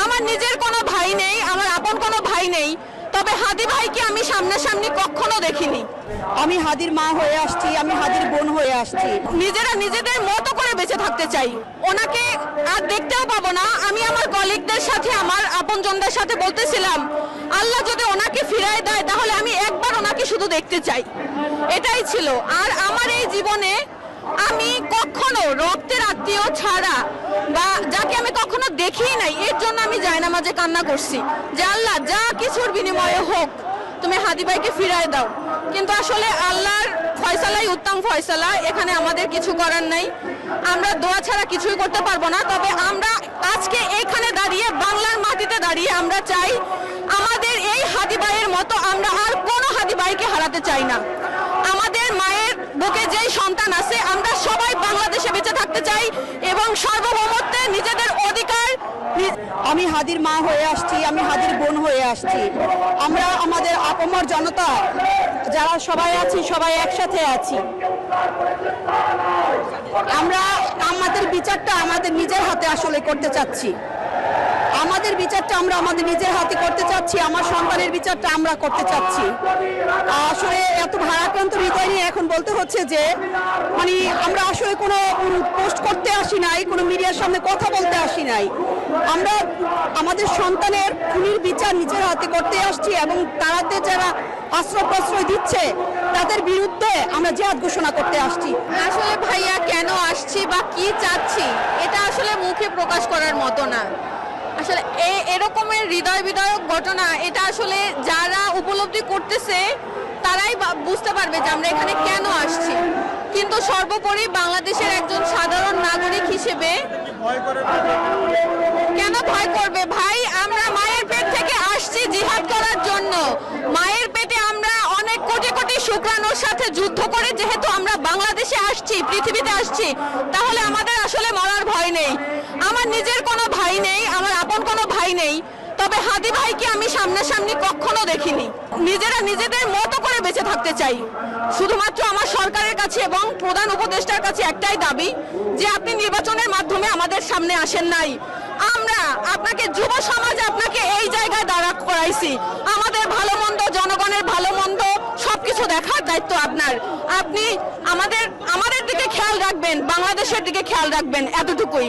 আমার নিজের কোনো ভাই নেই, আমার আপন কোনো ভাই নেই, তবে হাদি ভাইকে আমি সামনাসামনি কখনো দেখিনি। আমি হাদির মা হয়ে আসছি, আমি হাদির বোন হয়ে আসছি। নিজেরা নিজেদের মতো করে বেঁচে থাকতে চাই, ওনাকে আর দেখতেও পাবো না। আমি আমার কলিগদের সাথে, আমার আপনজনদের সাথে বলতেছিলাম, আল্লাহ যদি ওনাকে ফিরায় দেয় তাহলে আমি একবার ওনাকে শুধু দেখতে চাই, এটাই ছিল। আর আমার এই জীবনে আমি কখনো রক্তের আত্মীয় ছাড়া বা যাকে আমি কখনো দেখিই নাই, এর জন্য আমি জায়নামাজে কান্না করছি যে আল্লাহ যা কিছুর বিনিময়ে হোক তুমি হাদি ভাইকে ফিরায় দাও। কিন্তু আসলে আল্লাহর ফয়সালাই উত্তম ফয়সালা, এখানে আমাদের কিছু করার নাই, আমরা দোয়া ছাড়া কিছুই করতে পারবো না। তবে আমরা আজকে এখানে দাঁড়িয়ে, বাংলার মাটিতে দাঁড়িয়ে আমরা চাই আমাদের এই হাদি ভাইয়ের মতো আমরা আর কোনো হাদি ভাইকে হারাতে চাই না। আমাদের মায়ের বুকে যেই সন্তান আছে, আমরা সবাই বাংলাদেশে বেঁচে থাকতে চাই এবং সার্বভৌমত্বে নিজেদের অধিকার। আমি হাদির মা হয়ে আসছি, আমি হাদির বোন হয়ে আসছি। আমরা আমাদের আপমর জনতা যারা সবাই আছি, সবাই একসাথে আছি। আমরা আমাদের বিচারটা আমাদের নিজের হাতে আসলে করতে চাচ্ছি। আমাদের বিচারটা আমরা আমাদের নিজের হাতে করতে চাচ্ছি, আমার সন্তানের বিচারটা আমরা করতে চাচ্ছি। আসলে এত ভারাক্রান্ত হৃদয় নিয়ে এখন বলতে হচ্ছে যে মানে আমরা আসলে কোনো পোস্ট করতে আসি নাই, কোনো মিডিয়ার সামনে কথা বলতে আসি নাই। আমরা আমাদের সন্তানের খুনির বিচার নিজের হাতে করতে আসছি এবং তারাতে যারা আশ্রয় প্রশ্রয় দিচ্ছে তাদের বিরুদ্ধে আমরা জিহাদ ঘোষণা করতে আসছি। আসলে ভাইয়া কেন আসছি বা কি চাচ্ছি এটা আসলে মুখে প্রকাশ করার মতো না। আসলে এরকমের হৃদয় বিদারক ঘটনা, এটা আসলে যারা উপলব্ধি করতেছে তারাই বুঝতে পারবে যে আমরা এখানে কেন আসছি। কিন্তু সর্বোপরি বাংলাদেশের একজন সাধারণ নাগরিক হিসেবে কেন ভয় করবে ভাই? আমরা মায়ের পেট থেকে আসছি জিহাদ করার জন্য। মায়ের পেটে আমরা অনেক কোটি কোটি শুক্রাণুর সাথে যুদ্ধ করে যেহেতু আমরা বাংলাদেশে আসছি, পৃথিবীতে আসছি, তাহলে আমাদের আসলে মরার ভয় নেই। আমার নিজের কোনো ভাই নেই, আমার আপন কোনো ভাই নেই, তবে হাদি ভাইকে আমি সামনাসামনি কখনো দেখিনি। নিজেরা নিজেদের মতো করে বেঁচে থাকতে চাই। শুধুমাত্র আমার সরকারের কাছে এবং প্রধান উপদেষ্টার কাছে একটাই দাবি যে আপনি নির্বাচনের মাধ্যমে আমাদের সামনে আসেন নাই। আমরা আপনাকে, যুব সমাজ আপনাকে এই জায়গায় দাঁড়া করাইছি। আমাদের ভালো মন্দ, জনগণের ভালো মন্দ সবকিছু দেখার দায়িত্ব আপনার। আপনি আমাদের দিকে খেয়াল রাখবেন, বাংলাদেশের দিকে খেয়াল রাখবেন, এতটুকুই।